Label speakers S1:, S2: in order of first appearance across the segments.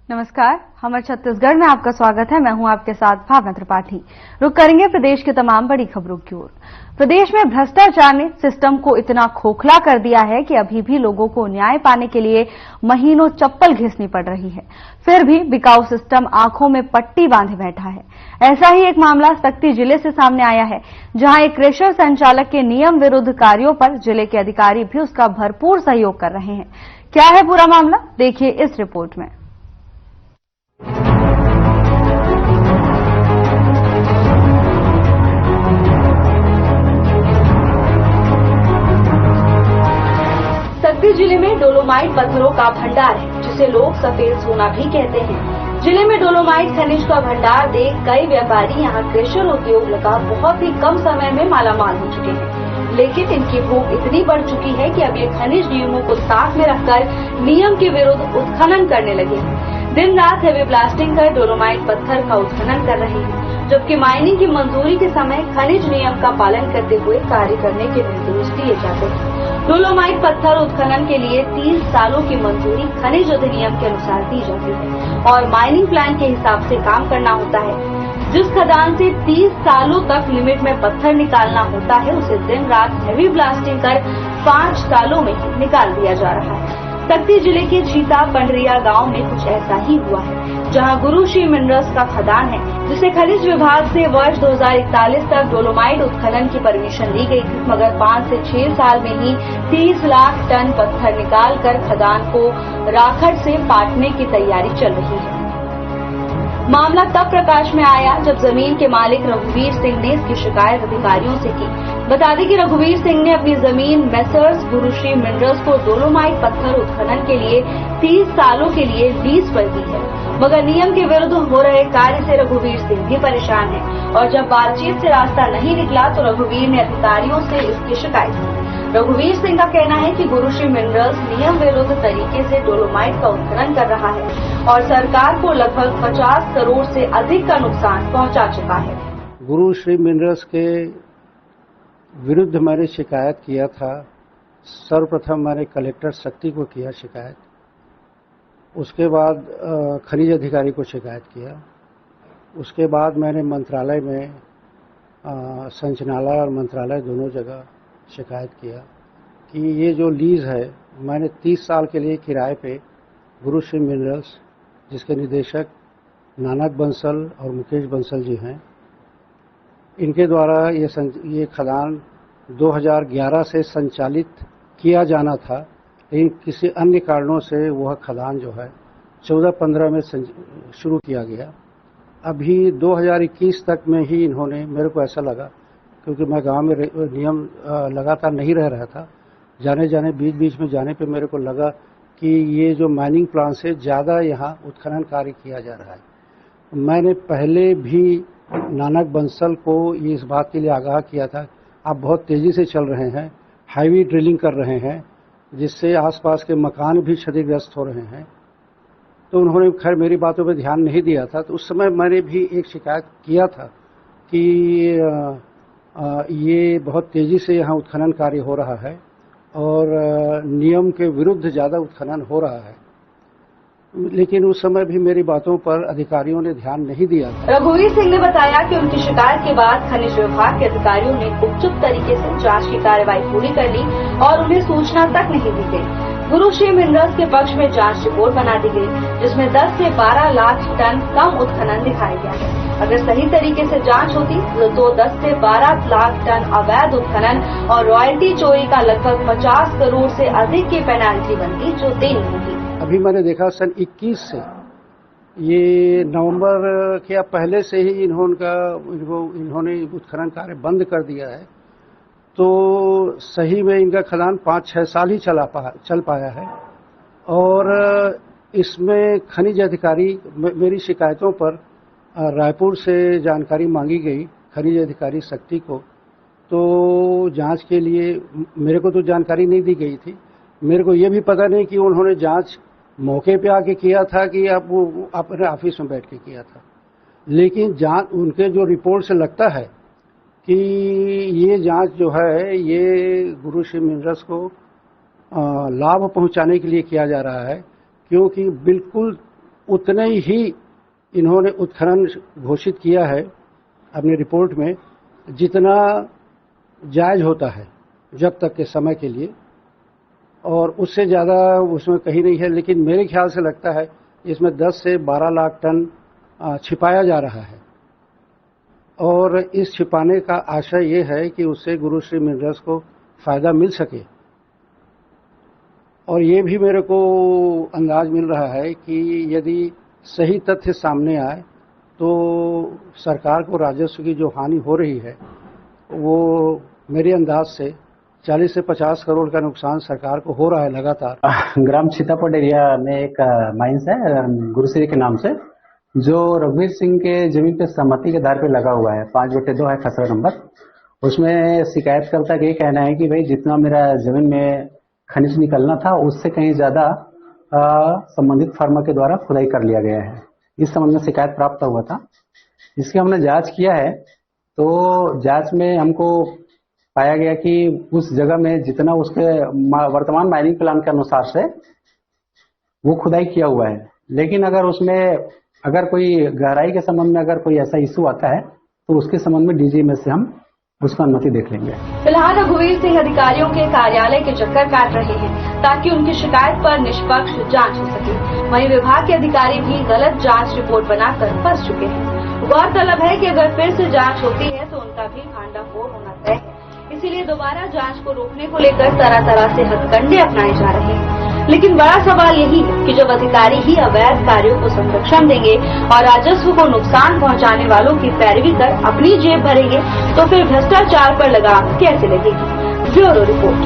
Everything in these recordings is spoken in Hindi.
S1: नमस्कार, हमर छत्तीसगढ़ में आपका स्वागत है। मैं हूं आपके साथ भावना त्रिपाठी। रुक करेंगे प्रदेश की तमाम बड़ी खबरों की ओर। प्रदेश में भ्रष्टाचार ने सिस्टम को इतना खोखला कर दिया है कि अभी भी लोगों को न्याय पाने के लिए महीनों चप्पल घिसनी पड़ रही है। फिर भी बिकाऊ सिस्टम आंखों में पट्टी बांधे बैठा है। ऐसा ही एक मामला सक्ती जिले से सामने आया है, जहां एक क्रेशर संचालक के नियम विरुद्ध कार्यों पर जिले के अधिकारी भी उसका भरपूर सहयोग कर रहे हैं। क्या है पूरा मामला, देखिए इस रिपोर्ट में। सक्ती जिले में डोलोमाइट पत्थरों का भंडार है, जिसे लोग सफेद सोना भी कहते हैं। जिले में डोलोमाइट खनिज का भंडार देख कई व्यापारी यहां क्रेशर उद्योग लगा बहुत ही कम समय में मालामाल हो चुके हैं, लेकिन इनकी भूख इतनी बढ़ चुकी है कि अब ये खनिज नियमों को साथ में रखकर नियम के विरुद्ध उत्खनन करने लगे हैं। दिन रात हेवी ब्लास्टिंग कर डोलोमाइट पत्थर का उत्खनन कर रहे हैं, जबकि माइनिंग की मंजूरी के समय खनिज नियम का पालन करते हुए कार्य करने के निर्देश दिए जाते हैं। डोलोमाइट पत्थर उत्खनन के लिए 30 सालों की मंजूरी खनिज अधिनियम के अनुसार दी जाती है और माइनिंग प्लान के हिसाब से काम करना होता है। जिस खदान से 30 सालों तक लिमिट में पत्थर निकालना होता है, उसे दिन रात हेवी ब्लास्टिंग कर 5 सालों में ही निकाल दिया जा रहा है। सक्ती जिले के चीता पंडरिया गांव में कुछ ऐसा ही हुआ है, जहां गुरु श्री मिनरल्स का खदान है, जिसे खनिज विभाग से वर्ष 2041 तक डोलोमाइट उत्खनन की परमिशन ली गई थी, मगर 5 से 6 साल में ही 30 लाख टन पत्थर निकालकर खदान को राखड़ से पाटने की तैयारी चल रही है। मामला तब प्रकाश में आया जब जमीन के मालिक रघुवीर सिंह ने इसकी शिकायत अधिकारियों से की। बता दें कि रघुवीर सिंह ने अपनी जमीन मेसर्स गुरुश्री मिनरल्स को डोलोमाइट पत्थर उत्खनन के लिए 30 सालों के लिए लीज पर दी है, मगर नियम के विरुद्ध हो रहे कार्य से रघुवीर सिंह भी परेशान है और जब बातचीत से रास्ता नहीं निकला तो रघुवीर ने अधिकारियों से इसकी शिकायत की। रघुवीर सिंह का कहना है कि गुरुश्री मिनरल्स नियम विरुद्ध तरीके से डोलोमाइट का उत्खनन कर रहा है और सरकार को लगभग 50 करोड़ से अधिक का नुकसान पहुंचा चुका है।
S2: गुरुश्री मिनरल्स के विरुद्ध मैंने शिकायत किया था। सर्वप्रथम मैंने कलेक्टर सक्ती को किया शिकायत, उसके बाद खनिज अधिकारी को शिकायत किया, उसके बाद मैंने मंत्रालय में संचालनालय और मंत्रालय दोनों जगह शिकायत किया कि ये जो लीज है मैंने 30 साल के लिए किराए पे गुरुश्री मिनरल्स, जिसके निदेशक नानक बंसल और मुकेश बंसल जी हैं, इनके द्वारा ये खदान 2011 से संचालित किया जाना था, लेकिन किसी अन्य कारणों से वह खदान जो है 14-15 में शुरू किया गया। अभी 2021 तक में ही इन्होंने, मेरे को ऐसा लगा क्योंकि मैं गांव में नियम लगातार नहीं रह रहा था, जाने बीच में जाने पे मेरे को लगा कि ये जो माइनिंग प्लान से ज़्यादा यहाँ उत्खनन कार्य किया जा रहा है। मैंने पहले भी नानक बंसल को ये इस बात के लिए आगाह किया था, आप बहुत तेज़ी से चल रहे हैं, हाईवे ड्रिलिंग कर रहे हैं, जिससे आसपास के मकान भी क्षतिग्रस्त हो रहे हैं। तो उन्होंने खैर मेरी बातों पर ध्यान नहीं दिया था। तो उस समय मैंने भी एक शिकायत किया था कि ये बहुत तेज़ी से यहाँ उत्खनन कार्य हो रहा है और नियम के विरुद्ध ज़्यादा उत्खनन हो रहा है, लेकिन उस समय भी मेरी बातों पर अधिकारियों ने ध्यान नहीं दिया था।
S1: रघुवीर सिंह ने बताया कि उनकी शिकायत के बाद खनिज विभाग के अधिकारियों ने गुपचुप तरीके से जांच की कार्रवाई पूरी कर ली और उन्हें सूचना तक नहीं दी गई। गुरुश्री मिनरल्स के पक्ष में जांच रिपोर्ट बना दी गई, जिसमें 10 से 12 लाख टन कम उत्खनन दिखाया गया है। अगर सही तरीके से जांच होती तो 10 से 12 लाख टन अवैध उत्खनन और रॉयल्टी चोरी का लगभग 50 करोड़ से अधिक की पेनाल्टी बनती, जो देनी होगी।
S2: अभी मैंने देखा सन 21 से ये नवंबर के पहले से ही इन्होंने उत्खनन कार्य बंद कर दिया है। तो सही में इनका खदान 5-6 साल ही चल पाया है और इसमें खनिज अधिकारी, मेरी शिकायतों पर रायपुर से जानकारी मांगी गई खनिज अधिकारी सक्ती को, तो जांच के लिए मेरे को तो जानकारी नहीं दी गई थी। मेरे को ये भी पता नहीं कि उन्होंने जांच मौके पे आके किया था कि आप वो अपने ऑफिस में बैठ के किया था, लेकिन जांच उनके जो रिपोर्ट से लगता है कि ये जांच जो है ये गुरुश्री मिनरल्स को लाभ पहुंचाने के लिए किया जा रहा है, क्योंकि बिल्कुल उतने ही इन्होंने उत्खनन घोषित किया है अपनी रिपोर्ट में, जितना जायज होता है जब तक के समय के लिए, और उससे ज़्यादा उसमें कहीं नहीं है। लेकिन मेरे ख्याल से लगता है इसमें 10 से 12 लाख टन छिपाया जा रहा है, और इस छिपाने का आशय ये है कि उससे गुरुश्री मिनरल्स को फायदा मिल सके। और ये भी मेरे को अंदाज मिल रहा है कि यदि सही तथ्य सामने आए तो सरकार को राजस्व की जो हानि हो रही है वो मेरे अंदाज से 40 से 50 करोड़ का नुकसान सरकार को हो रहा है लगातार।
S3: ग्राम सीतापट एरिया में एक माइंस है गुरुश्री के नाम से, जो रघुवीर सिंह के जमीन पे सहमति के आधार पे लगा हुआ है। 5/2 है खसरा नंबर। उसमें शिकायतकर्ता का ये कहना है कि भाई जितना मेरा जमीन में खनिज निकलना था उससे कहीं ज्यादा संबंधित फर्म के द्वारा खुदाई कर लिया गया है। इस संबंध में शिकायत प्राप्त हुआ था। इसकी हमने जांच किया है, तो जांच में हमको पाया गया कि उस जगह में जितना उसके वर्तमान माइनिंग प्लान के अनुसार से वो खुदाई किया हुआ है, लेकिन अगर उसमें अगर कोई गहराई के संबंध में अगर कोई ऐसा इशू आता है तो उसके संबंध में डीजी में से हम उसका अनुमति देख लेंगे।
S1: फिलहाल रघुवीर सिंह अधिकारियों के कार्यालय के चक्कर काट रहे हैं ताकि उनकी शिकायत पर निष्पक्ष जांच हो सके। वहीं विभाग के अधिकारी भी गलत जांच रिपोर्ट बनाकर फंस चुके हैं। गौरतलब है कि अगर फिर से जांच होती है तो उनका भी भांडाफोड़ होना तय है। इसीलिए दोबारा जांच को रोकने को लेकर तरह से हथकंडे अपनाए जा रहे हैं। लेकिन बड़ा सवाल यही है कि जब अधिकारी ही अवैध कार्यों को संरक्षण देंगे और राजस्व को नुकसान पहुंचाने वालों की पैरवी कर अपनी जेब भरेंगे तो फिर भ्रष्टाचार पर लगाम कैसे लगेगी। Bureau report.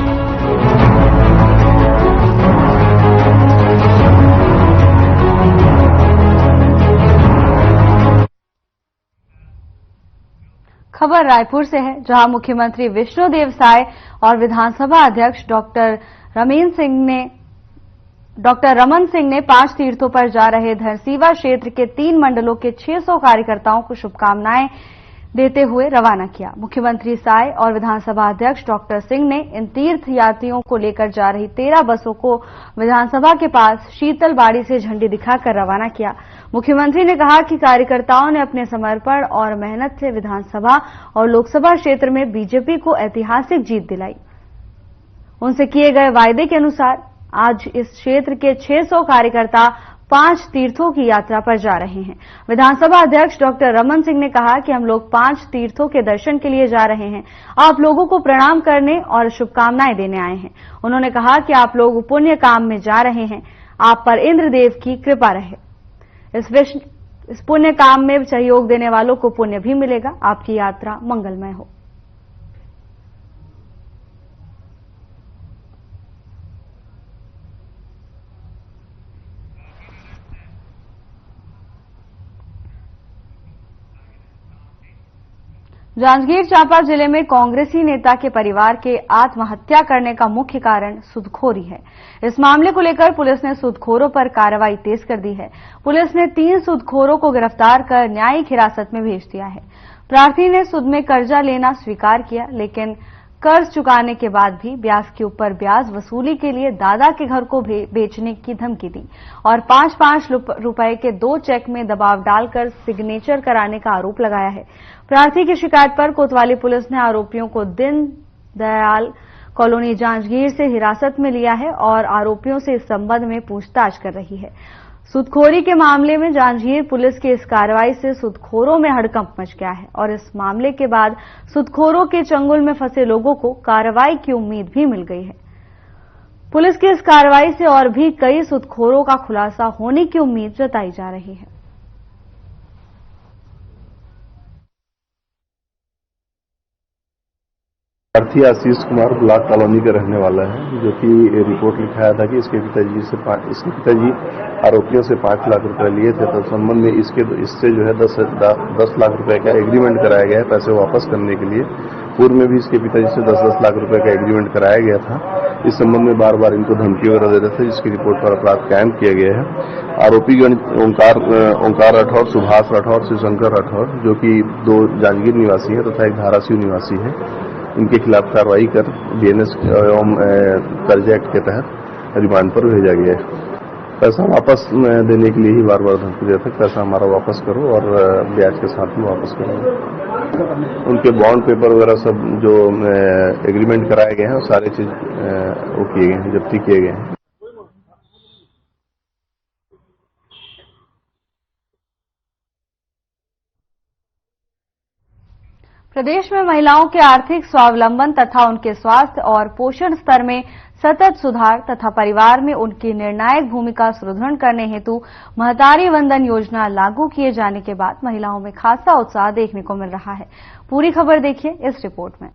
S1: खबर रायपुर से है, जहां मुख्यमंत्री विष्णुदेव साय और विधानसभा अध्यक्ष डॉक्टर रमन सिंह ने 5 तीर्थों पर जा रहे धरसीवा क्षेत्र के 3 मंडलों के 600 कार्यकर्ताओं को शुभकामनाएं देते हुए रवाना किया। मुख्यमंत्री साय और विधानसभा अध्यक्ष डॉक्टर सिंह ने इन तीर्थ यात्रियों को लेकर जा रही 13 बसों को विधानसभा के पास शीतल बाड़ी से झंडी दिखाकर रवाना किया। मुख्यमंत्री ने कहा कि कार्यकर्ताओं ने अपने समर्पण और मेहनत से विधानसभा और लोकसभा क्षेत्र में बीजेपी को ऐतिहासिक जीत दिलाई। उनसे किए गए वायदे के अनुसार आज इस क्षेत्र के 600 कार्यकर्ता 5 तीर्थों की यात्रा पर जा रहे हैं। विधानसभा अध्यक्ष डॉक्टर रमन सिंह ने कहा कि हम लोग 5 तीर्थों के दर्शन के लिए जा रहे हैं। आप लोगों को प्रणाम करने और शुभकामनाएं देने आए हैं। उन्होंने कहा कि आप लोग पुण्य काम में जा रहे हैं, आप पर इंद्रदेव की कृपा रहे। इस पुण्य काम में सहयोग देने वालों को पुण्य भी मिलेगा। आपकी यात्रा मंगलमय हो। जांजगीर चांपा जिले में कांग्रेसी नेता के परिवार के आत्महत्या करने का मुख्य कारण सूदखोरी है। इस मामले को लेकर पुलिस ने सूदखोरों पर कार्रवाई तेज कर दी है। पुलिस ने 3 सूदखोरों को गिरफ्तार कर न्यायिक हिरासत में भेज दिया है। प्रार्थी ने सूद में कर्जा लेना स्वीकार किया, लेकिन कर्ज चुकाने के बाद भी ब्याज के ऊपर ब्याज वसूली के लिए दादा के घर को बेचने की धमकी दी और 5-5 रुपए के 2 चेक में दबाव डालकर सिग्नेचर कराने का आरोप लगाया है। प्रार्थी की शिकायत पर कोतवाली पुलिस ने आरोपियों को दीन दयाल कॉलोनी जांजगीर से हिरासत में लिया है और आरोपियों से इस संबंध में पूछताछ कर रही है। सूदखोरी के मामले में जांजगीर पुलिस की इस कार्रवाई से सूदखोरों में हड़कंप मच गया है और इस मामले के बाद सूदखोरों के चंगुल में फंसे लोगों को कार्रवाई की उम्मीद भी मिल गई है। पुलिस की इस कार्रवाई से और भी कई सूदखोरों का खुलासा होने की उम्मीद जताई जा रही है।
S4: प्रार्थी आशीष कुमार ब्लॉक कॉलोनी का रहने वाला है, जो कि रिपोर्ट लिखाया था कि इसके पिताजी आरोपियों से 5 लाख रुपए लिए थे। तो संबंध में इससे जो है 10 लाख रुपए का एग्रीमेंट कराया गया है पैसे वापस करने के लिए। पूर्व में भी इसके पिताजी से 10-10 लाख रुपए का एग्रीमेंट कराया गया था। इस संबंध में बार बार इनको धमकी वगैरह देते थे, जिसकी रिपोर्ट पर अपराध कायम किया गया है। आरोपी ओंकार राठौर, सुभाष राठौर, शिवशंकर राठौर, जो कि 2 जांजगीर निवासी है तथा एक धाराशिव निवासी है, इनके खिलाफ कार्रवाई कर बीएनएस एवं कर्जा एक्ट के तहत रिमांड पर भेजा गया है। पैसा वापस देने के लिए ही बार बार धमकी देते थे, पैसा हमारा वापस करो और ब्याज के साथ में वापस करो। उनके बॉन्ड पेपर वगैरह सब जो एग्रीमेंट कराए गए हैं वो सारे चीज वो किए गए हैं, जब्ती किए गए हैं।
S1: प्रदेश में महिलाओं के आर्थिक स्वावलंबन तथा उनके स्वास्थ्य और पोषण स्तर में सतत सुधार तथा परिवार में उनकी निर्णायक भूमिका सुदृढ़ करने हेतु महतारी वंदन योजना लागू किए जाने के बाद महिलाओं में खासा उत्साह देखने को मिल रहा है। पूरी खबर देखिए इस रिपोर्ट में।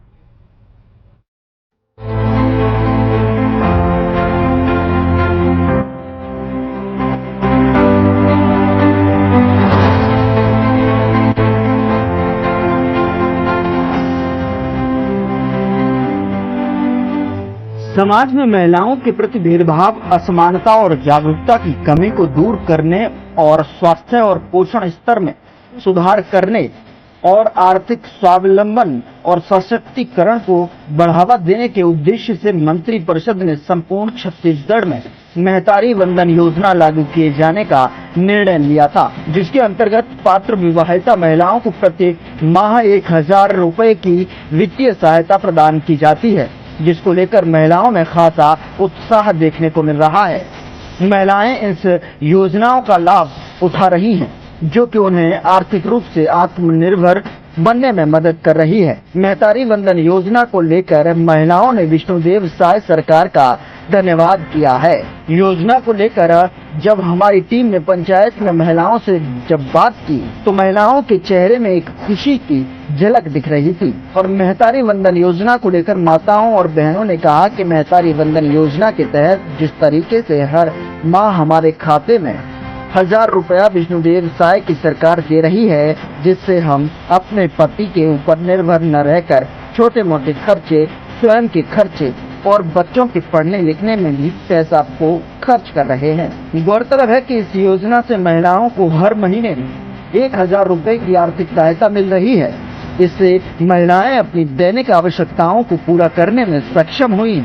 S5: समाज में महिलाओं के प्रति भेदभाव, असमानता और जागरूकता की कमी को दूर करने और स्वास्थ्य और पोषण स्तर में सुधार करने और आर्थिक स्वावलंबन और सशक्तिकरण को बढ़ावा देने के उद्देश्य से मंत्रिपरिषद ने संपूर्ण छत्तीसगढ़ में महतारी वंदन योजना लागू किए जाने का निर्णय लिया था, जिसके अंतर्गत पात्र विवाहिता महिलाओं को प्रत्येक माह 1000 रुपए की वित्तीय सहायता प्रदान की जाती है, जिसको लेकर महिलाओं में खासा उत्साह देखने को मिल रहा है। महिलाएं इस योजनाओं का लाभ उठा रही हैं, जो कि उन्हें आर्थिक रूप से आत्मनिर्भर बनने में मदद कर रही है। महतारी वंदन योजना को लेकर महिलाओं ने विष्णुदेव साय सरकार का धन्यवाद किया है। योजना को लेकर जब हमारी टीम ने पंचायत में महिलाओं से जब बात की तो महिलाओं के चेहरे में एक खुशी की झलक दिख रही थी और महतारी वंदन योजना को लेकर माताओं और बहनों ने कहा कि महतारी वंदन योजना के तहत जिस तरीके से हर माह हमारे खाते में 1000 रुपया विष्णुदेव साय की सरकार दे रही है, जिससे हम अपने पति के ऊपर निर्भर न रहकर छोटे मोटे खर्चे, स्वयं के खर्चे और बच्चों के पढ़ने लिखने में भी पैसा को खर्च कर रहे हैं। गौरतलब है कि इस योजना से महिलाओं को हर महीने 1000 रुपए की आर्थिक सहायता मिल रही है। इससे महिलाएं अपनी दैनिक आवश्यकताओं को पूरा करने में सक्षम हुई।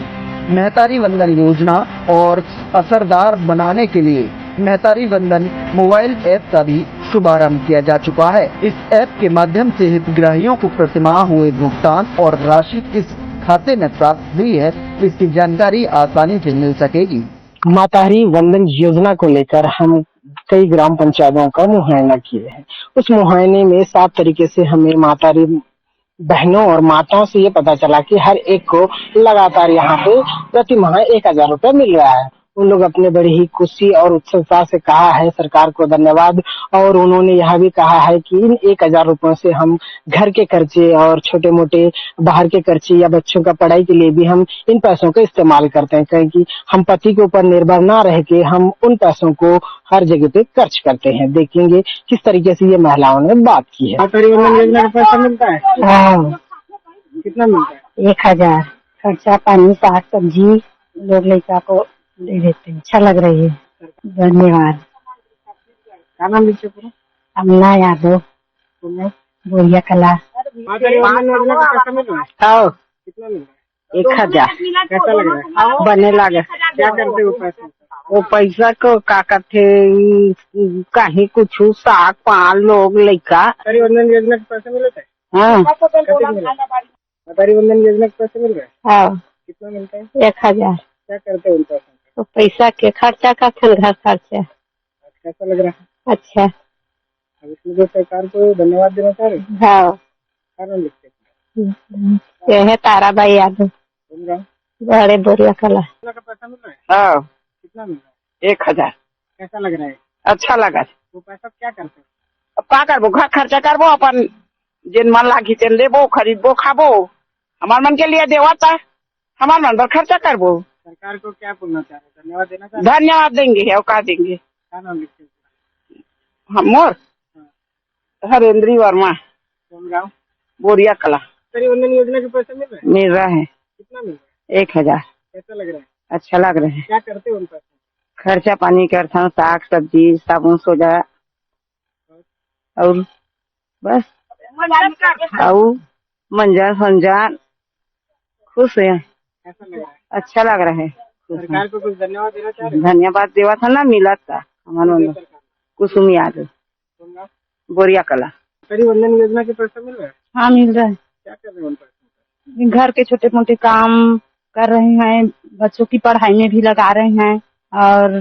S5: महतारी वंदन योजना और असरदार बनाने के लिए महतारी वंदन मोबाइल ऐप का भी शुभारंभ किया जा चुका है। इस ऐप के माध्यम से हितग्राहियों को प्रतिमाह हुए भुगतान और राशि किस खाते में प्राप्त हुई है, इसकी जानकारी आसानी से मिल सकेगी।
S6: महतारी वंदन योजना को लेकर हम कई ग्राम पंचायतों का मुआयना किए हैं। उस मुआयने में 7 तरीके से हमें महतारी बहनों और माताओं से ये पता चला कि हर एक को लगातार यहाँ पे प्रति माह 1000 रुपए मिल रहा है। उन लोग अपने बड़ी ही खुशी और उत्साह से कहा है सरकार को धन्यवाद, और उन्होंने यह भी कहा है कि इन 1000 रुपयों से हम घर के खर्चे और छोटे मोटे बाहर के खर्चे या बच्चों का पढ़ाई के लिए भी हम इन पैसों का इस्तेमाल करते हैं, क्योंकि हम पति के ऊपर निर्भर ना रह के हम उन पैसों को हर जगह पे खर्च करते हैं। देखेंगे किस तरीके से ये महिलाओं ने बात की है। योजना का पैसा मिलता है? हाँ। कितना मिलता है? 1000। खर्चा पानी साग सब्जी लोग लड़का को दे देते हैं। अच्छा लग रही है। धन्यवाद। क्या नाम लिखे पूरा? अमला यादव, बोरिया कला। कितना मिल रहा है? 1000। कैसा लग रहा है? बने लगे। क्या करते हो पैसा? वो पैसा को का करते कहीं कुछ साग पान लोग लड़का। महतारी वंदन योजना के पैसे मिलते हैं? हाँ। महतारी वंदन योजना के पैसे मिल रहे हैं? हाँ। कितना मिलता है? 1000। क्या करते हो उन पैसा? तो पैसा के खर्चा का फिर घर खर्चा। कैसा लग रहा है? अच्छा। अब इसमें जो सरकार को धन्यवाद देना चाह रहे? हाँ। क्या नाम लिखते हैं? ये है ताराबाई यादव, बड़े बोरिया कला। का पैसा मिल रहा है? हाँ। कितना मिल रहा है? 1000। कैसा लग रहा है? अच्छा लगा। वो पैसा क्या करते हो? अब क्या करबो? घर खर्चा करबो, अपन जिन मन लागी तेन लेबो, खरीदबो, खाबो। हमार मन के लिए देवाता, हमार मन पर खर्चा करबो। सरकार को क्या बोलना चाह रहे? धन्यवाद देना चाह रहे? धन्यवाद देंगे और क्या देंगे। क्या नाम लिखते हैं? हम मोर हरेंद्री वर्मा। कौन गाँव? बोरिया कला। महतारी वंदन योजना के पैसे मिल रहे हैं? मिल रहा है। कितना मिल रहा है? 1000। कैसा लग रहा है? अच्छा लग रहा है। क्या करते हो उन पैसे? खर्चा पानी करता हूँ, साग सब्जी साबुन सोजा और बस और मंजन संजान। खुश है। कैसा लग रहा है? अच्छा लग रहा है।
S7: सरकार को कुछ धन्यवाद देना चाह रहे हैं?
S8: धन्यवाद देवा था ना, मिला था हमारा कुसुम यादव, बोरिया कला।
S7: सरकारी वंदन योजना के पैसा मिल रहा है?
S8: हाँ मिल रहा है।
S7: क्या कर रहे हैं उन पैसों?
S8: घर के छोटे मोटे काम कर रहे हैं, बच्चों की पढ़ाई में भी लगा रहे हैं और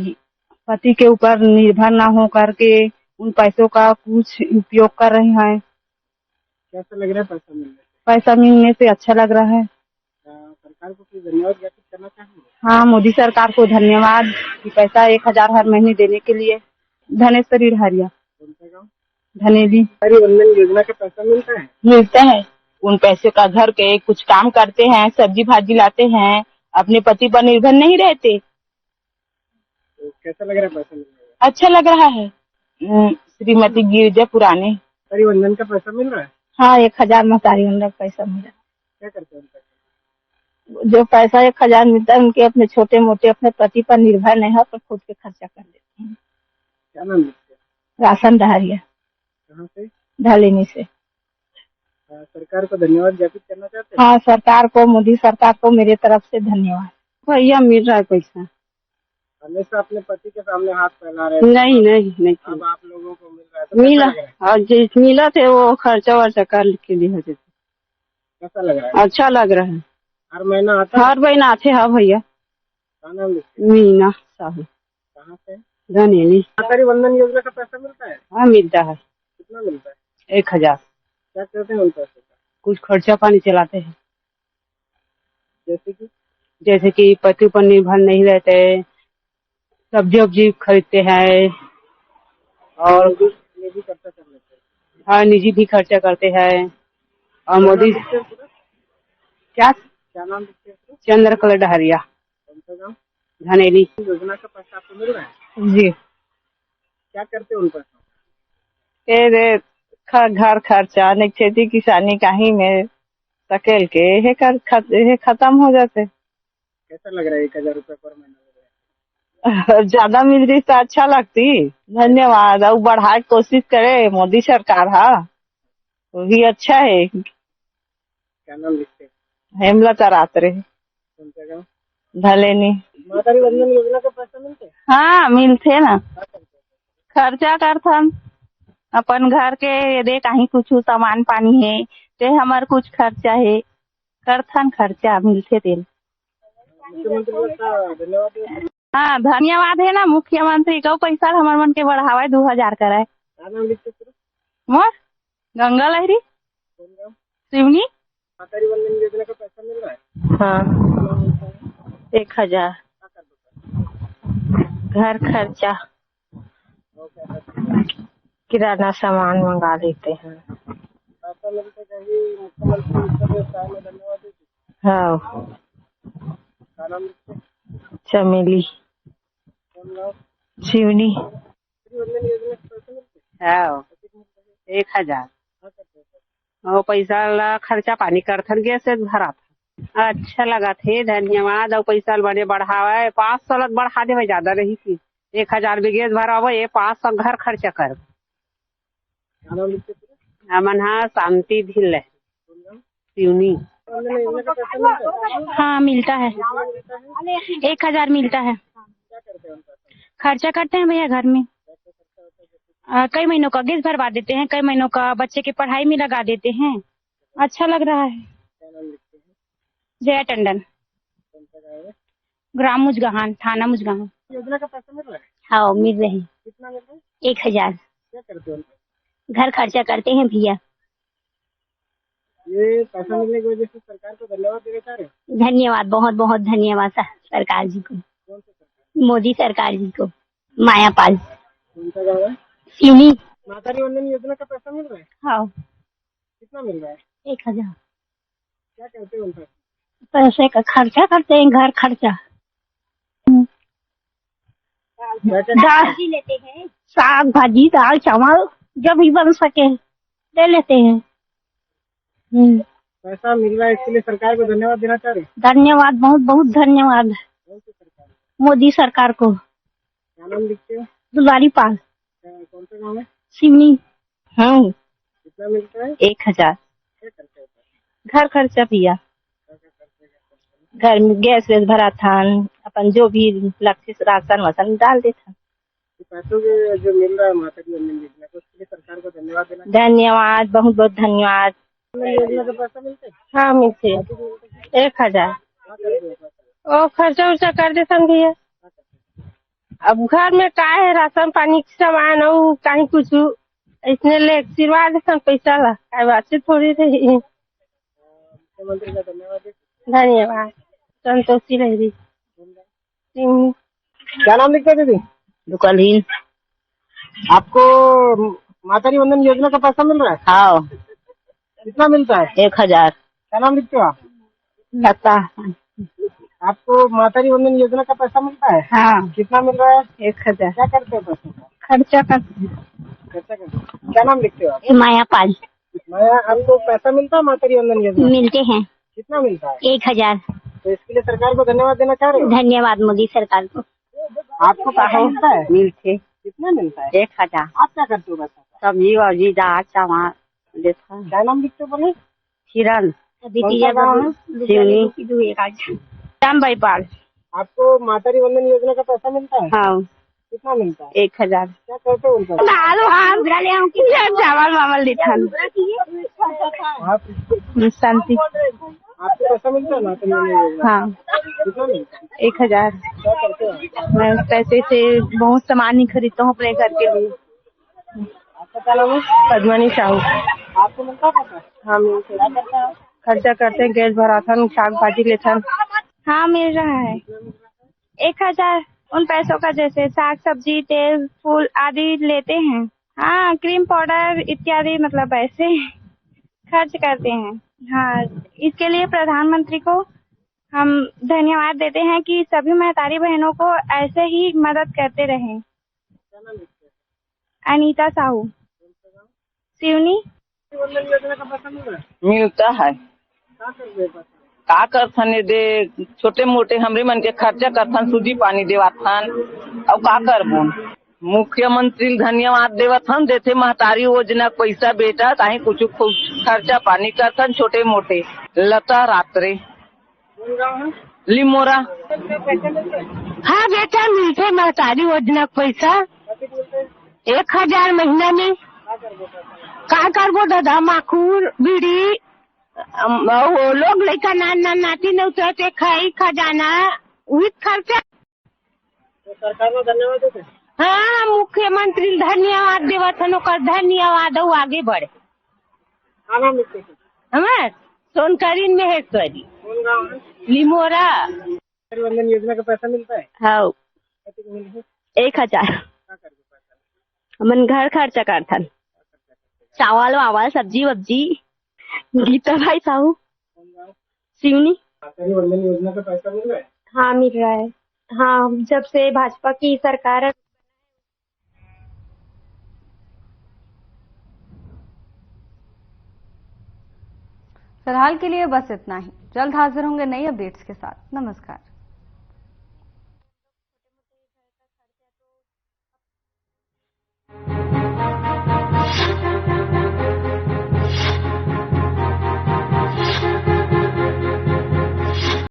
S8: पति के ऊपर निर्भर ना हो करके उन पैसों का कुछ उपयोग कर रहे हैं।
S7: कैसा लग रहा है पैसा मिलने से?
S8: पैसा मिलने से अच्छा लग रहा है।
S7: सरकार को कुछ धन्यवाद ज्ञापित करना चाहेंगे?
S8: हाँ, मोदी सरकार को धन्यवाद कि पैसा 1000 हर महीने देने के लिए। धनेश्वरी ढारिया, धनेली।
S7: सरकारी वंदन योजना का पैसा मिलता है?
S8: मिलता है। उन पैसे का घर के कुछ काम करते हैं, सब्जी भाजी लाते हैं, अपने पति पर निर्भर नहीं रहते।
S7: तो कैसा लग रहा है पैसा मिलने में?
S8: अच्छा लग रहा है। श्रीमती गिरिजा पुराने।
S7: सरकारी वंदन का पैसा मिल रहा है?
S8: हाँ, 1000 मसारी वंदन का पैसा मिला।
S7: क्या करते हैं उन पैसे?
S8: जो पैसा 1000 मिलता है उनके अपने छोटे मोटे अपने पति पर निर्भर नहीं है, पर खुद के खर्चा कर देते हैं।
S7: क्या नाम लिखते हैं?
S8: राशन डहारिया।
S7: कहाँ से?
S8: ढालेनी से।
S7: सरकार को धन्यवाद ज्ञापित करना चाहते हैं?
S8: हाँ, सरकार को, मोदी सरकार को मेरे तरफ से धन्यवाद। भैया मिल रहा है पैसा।
S7: हमेशा अपने पति के सामने हाथ फैला रहे हैं।
S8: नहीं
S7: अब आप लोगों को मिल रहा है तो
S8: मिला।
S7: कैसा लग रहा है?
S8: और जिस मिला थे वो खर्चा वर्चा कर के लिए होते।
S7: कैसा लग रहा है?
S8: अच्छा लग रहा है।
S7: हर महीना आता है?
S8: हर महीना आते हैं भैया।
S7: क्या नाम लिखते हैं?
S8: मीना साहू,
S7: कहाँ से?
S8: धनेली।
S7: सरकारी वंदन योजना का पैसा मिलता है?
S8: हाँ मिलता है।
S7: कितना मिलता है?
S8: 1000।
S7: क्या करते हैं उन पैसों का?
S8: कुछ खर्चा पानी चलाते हैं,
S7: जैसे कि
S8: पति पर निर्भर नहीं रहते, सब्जी वब्जी खरीदते हैं और
S7: निजी खर्चा कर लेते हैं।
S8: हाँ निजी भी खर्चा करते हैं। और मोदी क्या
S7: नाम लिखते हैं?
S8: चंद्रकला डहरिया,
S7: कौन सा गाँव?
S8: धनेली।
S7: योजना का पैसा आपको मिल रहा है?
S8: जी।
S7: क्या करते हैं उन पैसों?
S8: घर खर्चा नहीं, खेती किसानी कहीं में सकेल के हे खत्म हो जाते।
S7: कैसा लग रहा है 1000 रुपये पर महीना?
S8: ज्यादा मिल रही तो अच्छा लगती। धन्यवाद। और बढ़ाए कोशिश करे मोदी सरकार। हाँ वो भी अच्छा है।
S7: क्या नाम लिखते हैं?
S8: हेमलता रात्रे,
S7: कौन सा गाँव?
S8: ढलेनी।
S7: सरकारी वंदन योजना का पैसा मिलते हैं?
S8: हाँ मिलते ना।
S7: क्या करते हैं?
S8: खर्चा करथन अपन घर के, यदि कहीं कुछ सामान पानी है ते हमार कुछ खर्चा है, करथन खर्चा मिलते तेल।
S7: मुख्यमंत्री का धन्यवाद देते हैं?
S8: हाँ धन्यवाद है ना, मुख्यमंत्री को पैसा हमार मन के बढ़ावा 2000 कराए।
S7: क्या नाम लिखते हैं?
S8: मोर गंगा लहरी,
S7: कौन गाँव?
S8: सिवनी।
S7: सरकारी वंदन योजना का पैसा मिल रहा है?
S8: हाँ 1000।
S7: क्या करते हैं?
S8: घर खर्चा,
S7: और क्या करते हैं?
S8: किराना सामान मंगा लेते हैं।
S7: पैसा मिलते कहीं मुख्यमंत्री उत्तर व्यवसाय में धन्यवाद देते?
S8: हाँ
S7: क्या नाम लिखते हैं?
S8: चमेली,
S7: कौन गाँव?
S8: सिवनी।
S7: सरकारी वंदन योजना के पैसे मिलते हैं?
S8: हाँ 1000।
S7: क्या करते हैं?
S8: और पैसा ला खर्चा पानी करथन गैस से भरा था। अच्छा लगा थे, धन्यवाद। और पैसा बने बढ़ावा 500 लग बढ़ा दे, ज्यादा नहीं थी। 1000 भी गैस भरा हुआ, ये 500 घर खर्चा कर।
S7: क्या नाम लिखते हैं?
S8: हमन हाँ शांति धिल है,
S7: कौन गाँव?
S8: सिवनी।
S7: वंदन योजना का पैसा मिलता है?
S8: हाँ मिलता है,
S7: कितना मिलता है?
S8: 1000 मिलता है।
S7: क्या करते हैं उन पैसों का?
S8: खर्चा करते हैं भैया घर में।
S7: कैसे खर्चा होता है? जैसे
S8: कई महीनों का गैस भरवा देते हैं, कई महीनों का बच्चे की पढ़ाई में लगा देते हैं। अच्छा लग रहा है।
S7: क्या नाम लिखते हैं?
S8: जया टंडन,
S7: कौन सा गाँव है?
S8: ग्राम मुजगहान, थाना मुजगहान।
S7: योजना का पैसा मिल रहा है?
S8: हाँ मिल रहे।
S7: कितना मिल रहा है?
S8: 1000।
S7: क्या करते हैं उन पैसों?
S8: घर खर्चा करते हैं भैया।
S7: ये पैसा मिलने की वजह से सरकार को धन्यवाद देना चाह रहे हैं?
S8: धन्यवाद, बहुत बहुत धन्यवाद सरकार जी को,
S7: कौन सा सरकार?
S8: मोदी सरकार जी को। मायापाल,
S7: कौन सा गाँव है?
S8: सिवनी।
S7: सरकारी वंदन योजना का पैसा मिल रहा है?
S8: हाँ
S7: कितना मिल रहा है?
S8: 1000।
S7: क्या करते हैं उन पैसे?
S8: पैसे का खर्चा करते हैं, घर खर्चा। दाल लेते हैं, साग भाजी दाल चावल जब भी बन सके ले लेते हैं।
S7: पैसा मिल रहा है इसके लिए सरकार को धन्यवाद देना चाह रहे हैं?
S8: धन्यवाद, बहुत बहुत धन्यवाद
S7: कौन सी सरकार?
S8: मोदी सरकार को।
S7: क्या नाम लिखते हो?
S8: दुलारी पाल,
S7: कौन सा गाँव है?
S8: सिवनी। हाँ
S7: कितना मिलता है?
S8: 1000।
S7: क्या करते हैं?
S8: घर खर्चा भैया।
S9: घर में गैस वैस भरा था, अपन जो भी लक्षित राशन वासन डाल देता।
S7: पैसों के जो मिल रहा है माताजी वंदन योजना को, उसके लिए सरकार को धन्यवाद देना।
S9: धन्यवाद, बहुत बहुत धन्यवाद।
S7: योजना का पैसा मिलता है?
S9: हाँ मिलते 1000। और खर्चा उर्चा कर देता भैया। अब घर में का है, राशन पानी सामान और कहीं कुछ इसने ले सिरवा देता पैसा ला, काय बात से थोड़ी रही।
S7: मुख्यमंत्री का धन्यवाद।
S9: धन्यवाद, संतोषी रही।
S7: क्या नाम लिखते हैं दीदी?
S9: दुकालीन।
S7: आपको माताजी वंदन योजना का पैसा मिल रहा है?
S9: हाँ।
S7: कितना मिलता है?
S9: 1000।
S7: क्या नाम लिखते हो आप?
S9: लता।
S7: आपको माताजी वंदन योजना का पैसा मिलता है?
S9: हाँ।
S7: कितना मिल रहा है?
S9: 1000।
S7: क्या करते हो पैसे का?
S9: खर्चा करते।
S7: क्या नाम लिखते हो आप?
S9: माया पाल।
S7: माया, आपको पैसा मिलता है माताजी वंदन योजना?
S9: मिलते हैं।
S7: कितना मिलता है?
S9: 1000।
S7: तो इसके लिए सरकार को धन्यवाद देना चाह रहे हो?
S9: धन्यवाद मोदी सरकार को।
S7: आपको पैसा मिलता है?
S9: मिलते।
S7: कितना मिलता है?
S9: 1000।
S7: आप क्या करते हो पैसा?
S9: सब्जी वब्जी दाल चावल देता।
S7: क्या नाम लिखते हो बोले?
S9: किरण। राम भाई पाल।
S7: आपको माताजी वंदन योजना का पैसा मिलता है?
S9: हाँ।
S7: कितना मिलता है?
S9: 1000।
S7: क्या करते हो उनका?
S9: चावल वावल देता। शांति।
S7: आपको पैसा मिलता है माताजी वंदन योजना?
S9: हाँ।
S7: कितना मिलता है?
S9: 1000।
S7: क्या करते हो?
S9: मैं उस पैसे से बहुत सामान ही खरीदता हूँ अपने घर के लिए।
S7: आपका क्या नाम है?
S9: पद्मनी साहू।
S7: आपको मिलता है पैसा?
S9: हाँ मिलते। खर्चा करते हैं, गैस भराथन, शाक भाजी लेथन। हाँ मिल रहा है 1000। उन पैसों का जैसे साग सब्जी तेल फूल आदि लेते हैं। हाँ क्रीम पाउडर इत्यादि मतलब ऐसे खर्च करते हैं। हाँ इसके लिए प्रधानमंत्री को हम धन्यवाद देते हैं कि सभी महतारी बहनों को ऐसे ही मदद करते रहें। अनीता साहू, सिवनी।
S7: योजना का पैसा मिल रहा है?
S10: मिलता है।
S7: क्या करते हैं?
S10: का करथन दे छोटे मोटे हमरे मन के खर्चा करथन, सूजी पानी देवाथन और का करबो। मुख्यमंत्री धन्यवाद देवथन, देथे महतारी योजना पैसा बेटा काहे कुछ खर्चा पानी करथन छोटे मोटे। लता रात्रे लिमोरा।
S9: हाँ बेटा मिलते महतारी योजना पैसा 1000 महीना में। का करबो दादा, माखूर बीड़ी वो लोग लड़का नाती नौते खाई खजाना विथ खर्चा।
S7: तो सरकार को धन्यवाद देते?
S9: हाँ मुख्यमंत्री धन्यवाद देवथन, धन्यवाद आगे बढ़े।
S7: क्या नाम लिखते हैं?
S9: हमार सोनकरीन महेश्वरी।
S7: कौन गाँव है?
S9: लिमोरा।
S7: माताजी वंदन योजना का पैसा मिलता है?
S9: हाँ 1000। हमन घर खर्चा करथन, चावल वावल सब्जी वब्जी। गीता भाई साहू, सिवनी।
S7: माताजी वंदन योजना का पैसा मिल रहा है?
S9: हाँ मिल रहा है। हाँ जब से भाजपा की सरकार है।
S1: फिलहाल के लिए बस इतना ही। जल्द हाजिर होंगे नई अपडेट्स के साथ। नमस्कार।